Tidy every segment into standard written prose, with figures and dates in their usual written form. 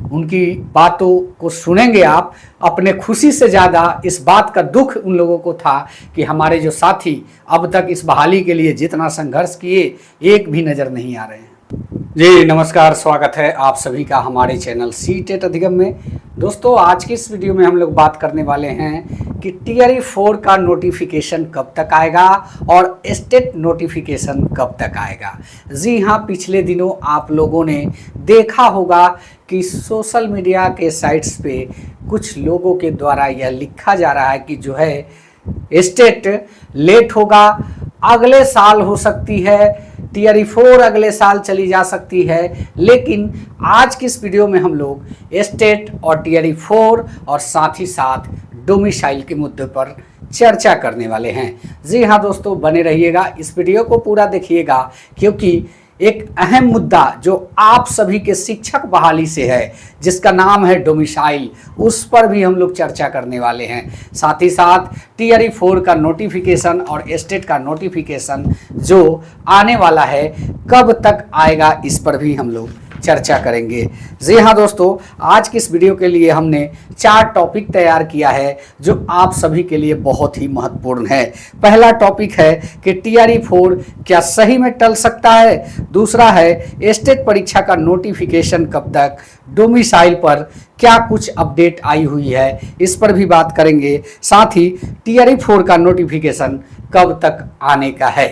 उनकी बातों को सुनेंगे आप, अपने खुशी से ज़्यादा इस बात का दुख उन लोगों को था कि हमारे जो साथी अब तक इस बहाली के लिए जितना संघर्ष किए एक भी नज़र नहीं आ रहे हैं। जी नमस्कार, स्वागत है आप सभी का हमारे चैनल सी-टेट अधिगम में। दोस्तों, आज की इस वीडियो में हम लोग बात करने वाले हैं कि टीआरई 4 का नोटिफिकेशन कब तक आएगा और स्टेट नोटिफिकेशन कब तक आएगा। जी हाँ, पिछले दिनों आप लोगों ने देखा होगा कि सोशल मीडिया के साइट्स पे कुछ लोगों के द्वारा यह लिखा जा रहा है कि जो है स्टेट लेट होगा, अगले साल हो सकती है, टीआरई 4 अगले साल चली जा सकती है। लेकिन आज की इस वीडियो में हम लोग स्टेट और टीआरई 4 और साथ ही साथ डोमिसाइल के मुद्दे पर चर्चा करने वाले हैं। जी हाँ दोस्तों, बने रहिएगा, इस वीडियो को पूरा देखिएगा, क्योंकि एक अहम मुद्दा जो आप सभी के शिक्षक बहाली से है, जिसका नाम है डोमिसाइल, उस पर भी हम लोग चर्चा करने वाले हैं। साथ ही साथ टीआरई 4 का नोटिफिकेशन और स्टेट का नोटिफिकेशन जो आने वाला है कब तक आएगा, इस पर भी हम लोग चर्चा करेंगे। जी हाँ दोस्तों, आज की इस वीडियो के लिए हमने 4 टॉपिक तैयार किया है जो आप सभी के लिए बहुत ही महत्वपूर्ण है। पहला टॉपिक है कि टीआरई 4 क्या सही में टल सकता है। दूसरा है स्टेट परीक्षा का नोटिफिकेशन कब तक, डोमिसाइल पर क्या कुछ अपडेट आई हुई है, इस पर भी बात करेंगे। साथ ही टीआरई 4 का नोटिफिकेशन कब तक आने का है।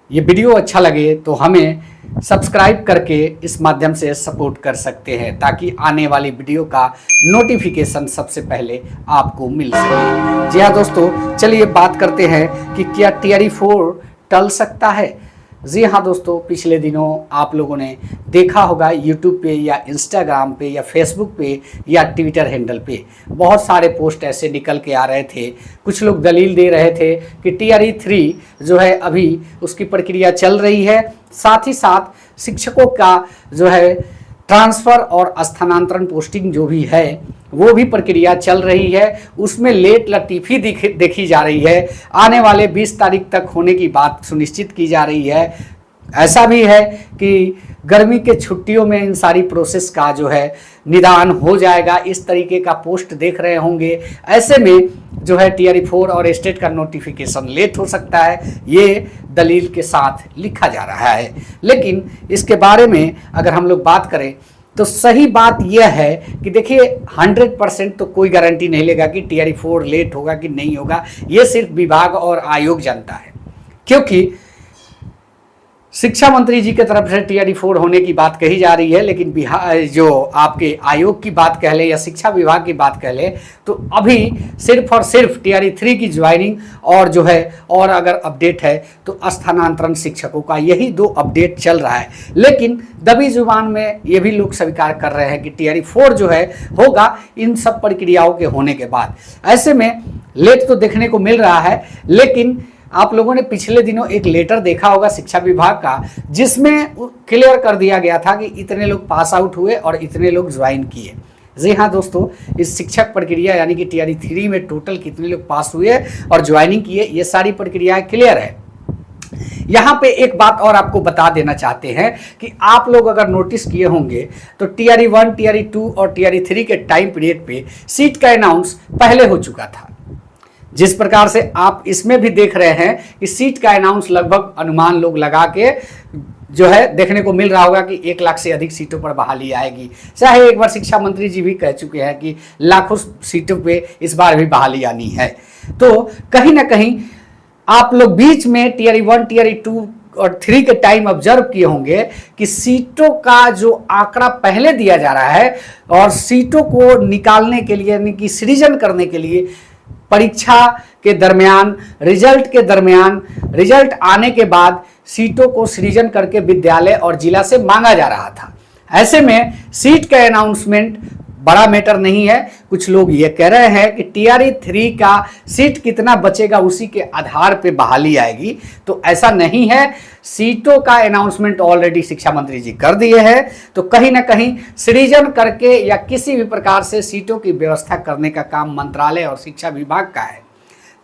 ये वीडियो अच्छा लगे तो हमें सब्सक्राइब करके इस माध्यम से सपोर्ट कर सकते हैं, ताकि आने वाली वीडियो का नोटिफिकेशन सबसे पहले आपको मिल सके। जी हाँ दोस्तों, चलिए बात करते हैं कि क्या टीआरई 4 टल सकता है। जी हाँ दोस्तों, पिछले दिनों आप लोगों ने देखा होगा यूट्यूब पे या इंस्टाग्राम पे या फेसबुक पे या ट्विटर हैंडल पे बहुत सारे पोस्ट ऐसे निकल के आ रहे थे। कुछ लोग दलील दे रहे थे कि टीआरई 3 जो है अभी उसकी प्रक्रिया चल रही है, साथ ही साथ शिक्षकों का जो है ट्रांसफ़र और स्थानांतरण पोस्टिंग जो भी है वो भी प्रक्रिया चल रही है, उसमें लेट लतीफ़ी देखी जा रही है। आने वाले 20 तारीख तक होने की बात सुनिश्चित की जा रही है। ऐसा भी है कि गर्मी के छुट्टियों में इन सारी प्रोसेस का जो है निदान हो जाएगा, इस तरीके का पोस्ट देख रहे होंगे। ऐसे में जो है टीआरई 4 और स्टेट का नोटिफिकेशन लेट हो सकता है, ये दलील के साथ लिखा जा रहा है। लेकिन इसके बारे में अगर हम लोग बात करें तो सही बात यह है कि देखिए 100% तो कोई गारंटी नहीं लेगा कि टीआरई 4 लेट होगा कि नहीं होगा। ये सिर्फ विभाग और आयोग जानता है, क्योंकि शिक्षा मंत्री जी की तरफ से टीआरई 4 होने की बात कही जा रही है, लेकिन बिहार जो आपके आयोग की बात कह ले या शिक्षा विभाग की बात कह ले, तो अभी सिर्फ और सिर्फ टीआरई 3 की ज्वाइनिंग और जो है और अगर अपडेट है तो स्थानांतरण शिक्षकों का, यही 2 अपडेट चल रहा है। लेकिन दबी जुबान में ये भी लोग स्वीकार कर रहे हैं कि टीआरई 4 जो है होगा इन सब प्रक्रियाओं के होने के बाद। ऐसे में लेट तो देखने को मिल रहा है, लेकिन आप लोगों ने पिछले दिनों एक लेटर देखा होगा शिक्षा विभाग का, जिसमें क्लियर कर दिया गया था कि इतने लोग पास आउट हुए और इतने लोग ज्वाइन किए। जी हाँ दोस्तों, इस शिक्षक प्रक्रिया यानी कि टीआरई 3 में टोटल कितने लोग पास हुए और ज्वाइनिंग किए, ये सारी प्रक्रियाएं क्लियर है। यहाँ पे एक बात और आपको बता देना चाहते हैं कि आप लोग अगर नोटिस किए होंगे तो टीआरई 1, टीआरई 2 और टीआरई 3 के टाइम पीरियड पे सीट का अनाउंस पहले हो चुका था। जिस प्रकार से आप इसमें भी देख रहे हैं कि सीट का अनाउंस लगभग अनुमान लोग लगा के जो है देखने को मिल रहा होगा कि 1 लाख से अधिक सीटों पर बहाली आएगी। चाहे एक बार शिक्षा मंत्री जी भी कह चुके हैं कि लाखों सीटों पे इस बार भी बहाली आनी है। तो कहीं ना कहीं आप लोग बीच में टीआरई 1, टीआरई 2 और 3 के टाइम ऑब्जर्व किए होंगे कि सीटों का जो आंकड़ा पहले दिया जा रहा है और सीटों को निकालने के लिए यानी कि सृजन करने के लिए परीक्षा के दरमियान, रिजल्ट के दरमियान, रिजल्ट आने के बाद सीटों को सृजन करके विद्यालय और जिला से मांगा जा रहा था। ऐसे में सीट का अनाउंसमेंट बड़ा मैटर नहीं है। कुछ लोग ये कह रहे हैं कि टीआरई 3 का सीट कितना बचेगा उसी के आधार पे बहाली आएगी, तो ऐसा नहीं है। सीटों का अनाउंसमेंट ऑलरेडी शिक्षा मंत्री जी कर दिए हैं, तो कहीं ना कहीं सृजन करके या किसी भी प्रकार से सीटों की व्यवस्था करने का काम मंत्रालय और शिक्षा विभाग का है।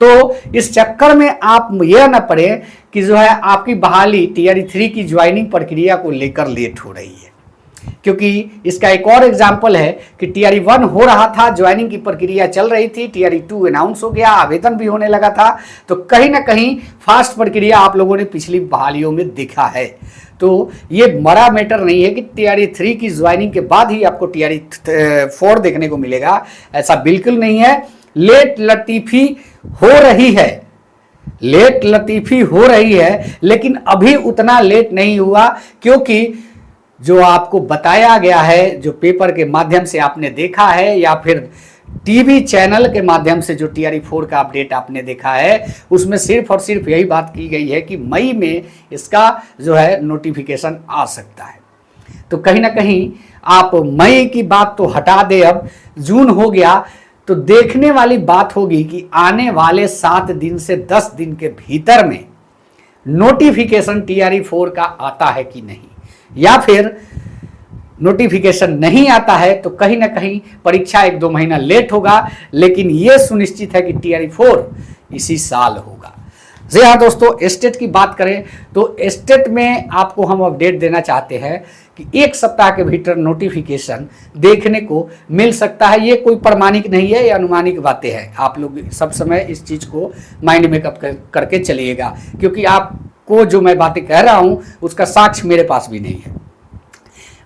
तो इस चक्कर में आप यह न पड़े कि जो है आपकी बहाली टीआरई 3 की ज्वाइनिंग प्रक्रिया को लेकर लेट हो रही है। क्योंकि इसका एक और एग्जाम्पल है कि टीआरई 1 हो रहा था, ज्वाइनिंग की प्रक्रिया चल रही थी, टीआरई 2 अनाउंस हो गया, आवेदन भी होने लगा था। तो कहीं ना कहीं फास्ट प्रक्रिया आप लोगों ने पिछली बहालियों में देखा है। तो ये बड़ा मैटर नहीं है कि टीआरई 3 की ज्वाइनिंग के बाद ही आपको टीआरई 4 देखने को मिलेगा, ऐसा बिल्कुल नहीं है। लेट लतीफ़ी हो रही है, लेट लतीफ़ी हो रही है, लेकिन अभी उतना लेट नहीं हुआ, क्योंकि जो आपको बताया गया है, जो पेपर के माध्यम से आपने देखा है या फिर टीवी चैनल के माध्यम से जो टीआरई 4 का अपडेट आपने देखा है, उसमें सिर्फ और सिर्फ यही बात की गई है कि मई में इसका जो है नोटिफिकेशन आ सकता है। तो कहीं ना कहीं आप मई की बात तो हटा दे, अब जून हो गया, तो देखने वाली बात होगी कि आने वाले 7 दिन से 10 दिन के भीतर में नोटिफिकेशन टीआरई 4 का आता है कि नहीं, या फिर नोटिफिकेशन नहीं आता है तो कहीं ना कहीं परीक्षा 1-2 महीना लेट होगा, लेकिन यह सुनिश्चित है कि टीआरई 4 इसी साल होगा। जी हाँ दोस्तों, स्टेट की बात करें तो स्टेट में आपको हम अपडेट देना चाहते हैं कि 1 सप्ताह के भीतर नोटिफिकेशन देखने को मिल सकता है। ये कोई प्रमाणिक नहीं है, ये अनुमानिक बातें हैं। आप लोग सब समय इस चीज़ को माइंड मेकअप करके चलिएगा, क्योंकि आपको जो मैं बातें कह रहा हूँ उसका साक्ष्य मेरे पास भी नहीं है।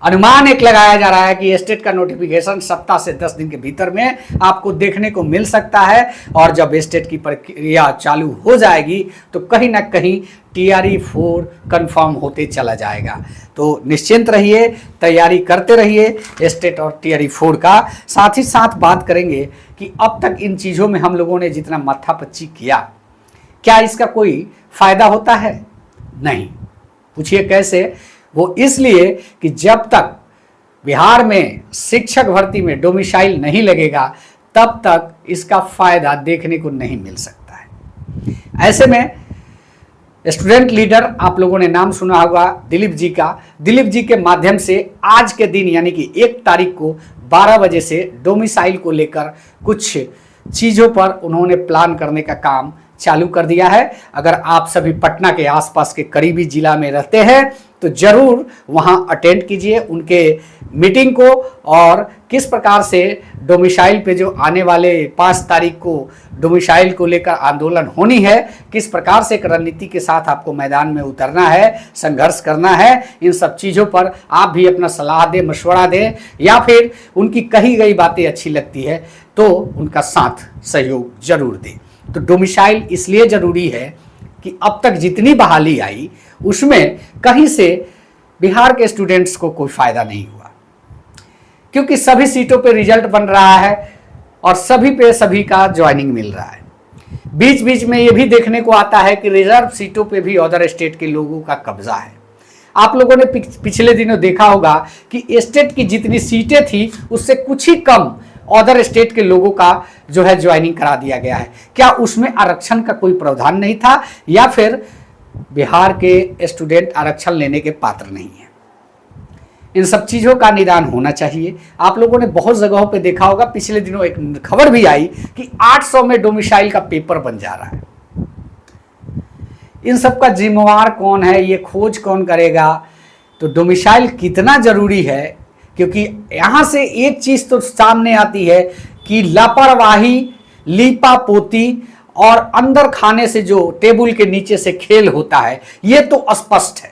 अनुमान एक लगाया जा रहा है कि स्टेट का नोटिफिकेशन सप्ताह से 10 दिन के भीतर में आपको देखने को मिल सकता है, और जब स्टेट की प्रक्रिया चालू हो जाएगी तो कहीं ना कहीं टीआरई 4 कंफर्म होते चला जाएगा। तो निश्चिंत रहिए, तैयारी करते रहिए स्टेट और टीआरई 4 का। साथ ही साथ बात करेंगे कि अब तक इन चीज़ों में हम लोगों ने जितना माथापच्ची किया, क्या इसका कोई फायदा होता है? नहीं। पूछिए कैसे? वो इसलिए कि जब तक बिहार में शिक्षक भर्ती में डोमिसाइल नहीं लगेगा तब तक इसका फायदा देखने को नहीं मिल सकता है। ऐसे में स्टूडेंट लीडर, आप लोगों ने नाम सुना होगा दिलीप जी का। दिलीप जी के माध्यम से आज के दिन यानी कि 1 तारीख को 12 बजे से डोमिसाइल को लेकर कुछ चीज़ों पर उन्होंने प्लान करने का काम चालू कर दिया है। अगर आप सभी पटना के आसपास के करीबी जिला में रहते हैं तो जरूर वहां अटेंड कीजिए उनके मीटिंग को, और किस प्रकार से डोमिसाइल पे जो आने वाले 5 तारीख को डोमिसाइल को लेकर आंदोलन होनी है, किस प्रकार से एक रणनीति के साथ आपको मैदान में उतरना है, संघर्ष करना है, इन सब चीज़ों पर आप भी अपना सलाह दें, मशवरा दें, या फिर उनकी कही गई बातें अच्छी लगती है तो उनका साथ सहयोग जरूर दें। तो डोमिसाइल इसलिए ज़रूरी है कि अब तक जितनी बहाली आई उसमें कहीं से बिहार के स्टूडेंट्स को कोई फ़ायदा नहीं हुआ, क्योंकि सभी सीटों पे रिजल्ट बन रहा है और सभी पे सभी का ज्वाइनिंग मिल रहा है। बीच बीच में ये भी देखने को आता है कि रिजर्व सीटों पे भी अदर स्टेट के लोगों का कब्जा है। आप लोगों ने पिछले दिनों देखा होगा कि स्टेट की जितनी सीटें थी उससे कुछ ही कम अदर स्टेट के लोगों का जो है ज्वाइनिंग करा दिया गया है। क्या उसमें आरक्षण का कोई प्रावधान नहीं था, या फिर बिहार के स्टूडेंट आरक्षण लेने के पात्र नहीं है? इन सब चीज़ों का निदान होना चाहिए। आप लोगों ने बहुत जगहों पे देखा होगा, पिछले दिनों एक खबर भी आई कि 800 में डोमिसाइल का पेपर बन जा रहा है। इन सब का जिम्मेवार कौन है, ये खोज कौन करेगा? तो डोमिसाइल कितना जरूरी है, क्योंकि यहाँ से एक चीज़ तो सामने आती है कि लापरवाही, लीपापोती और अंदर खाने से जो टेबल के नीचे से खेल होता है, ये तो स्पष्ट है।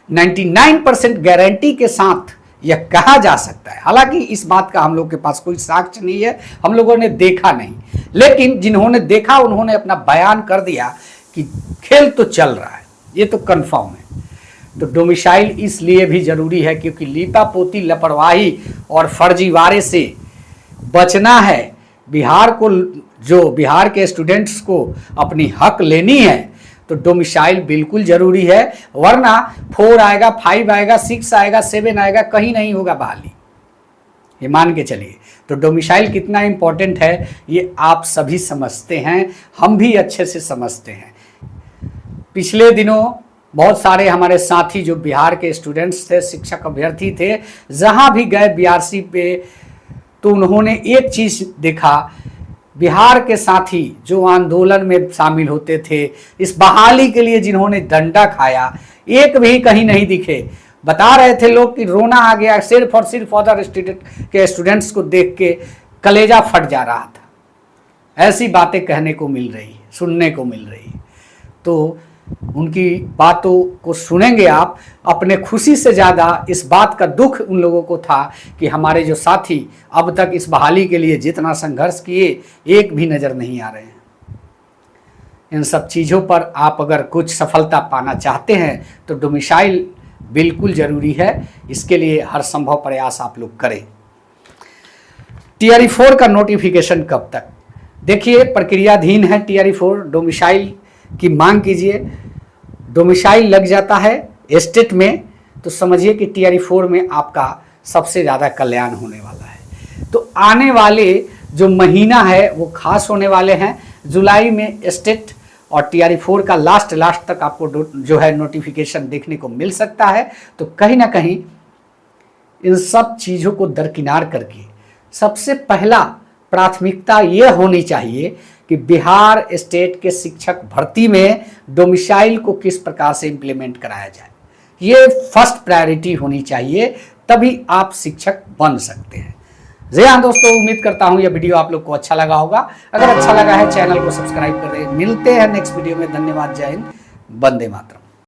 99% गारंटी के साथ यह कहा जा सकता है। हालांकि इस बात का हम लोग के पास कोई साक्ष्य नहीं है, हम लोगों ने देखा नहीं, लेकिन जिन्होंने देखा उन्होंने अपना बयान कर दिया कि खेल तो चल रहा है, ये तो कंफर्म है। तो डोमिसाइल इसलिए भी ज़रूरी है क्योंकि लीपापोती, लापरवाही और फर्जीवाड़े से बचना है। बिहार को, जो बिहार के स्टूडेंट्स को अपनी हक लेनी है, तो डोमिसाइल बिल्कुल ज़रूरी है, वरना 4 आएगा, 5 आएगा, 6 आएगा, 7 आएगा, कहीं नहीं होगा बहाली। ये मान के चलिए। तो डोमिसाइल कितना इम्पोर्टेंट है ये आप सभी समझते हैं, हम भी अच्छे से समझते हैं। पिछले दिनों बहुत सारे हमारे साथी जो बिहार के स्टूडेंट्स थे, शिक्षक अभ्यर्थी थे, जहाँ भी गए बीआरसी पे, तो उन्होंने एक चीज़ देखा, बिहार के साथी जो आंदोलन में शामिल होते थे, इस बहाली के लिए जिन्होंने डंडा खाया, एक भी कहीं नहीं दिखे। बता रहे थे लोग कि रोना आ गया सिर्फ और सिर्फ अदर स्टूडेंट्स को देख के कलेजा फट जा रहा था। ऐसी बातें कहने को मिल रही है, सुनने को मिल रही है। तो उनकी बातों को सुनेंगे आप, अपने खुशी से ज़्यादा इस बात का दुख उन लोगों को था कि हमारे जो साथी अब तक इस बहाली के लिए जितना संघर्ष किए एक भी नज़र नहीं आ रहे हैं। इन सब चीज़ों पर आप अगर कुछ सफलता पाना चाहते हैं तो डोमिसाइल बिल्कुल ज़रूरी है। इसके लिए हर संभव प्रयास आप लोग करें। TRE4 का नोटिफिकेशन कब तक? देखिए, प्रक्रियाधीन है TRE4। डोमिसाइल की मांग कीजिए, डोमिसाइल लग जाता है एस्टेट में तो समझिए कि TRE4 में आपका सबसे ज़्यादा कल्याण होने वाला है। तो आने वाले जो महीना है वो खास होने वाले हैं। जुलाई में एस्टेट और TRE4 का लास्ट तक आपको जो है नोटिफिकेशन देखने को मिल सकता है। तो कहीं ना कहीं इन सब चीज़ों को दरकिनार करके सबसे पहला प्राथमिकता ये होनी चाहिए कि बिहार स्टेट के शिक्षक भर्ती में डोमिसाइल को किस प्रकार से इम्प्लीमेंट कराया जाए, ये फर्स्ट प्रायोरिटी होनी चाहिए, तभी आप शिक्षक बन सकते हैं। जी हाँ दोस्तों, उम्मीद करता हूँ यह वीडियो आप लोग को अच्छा लगा होगा। अगर अच्छा लगा है चैनल को सब्सक्राइब कर दें। मिलते हैं नेक्स्ट वीडियो में। धन्यवाद। जय हिंद, वंदे मातरम।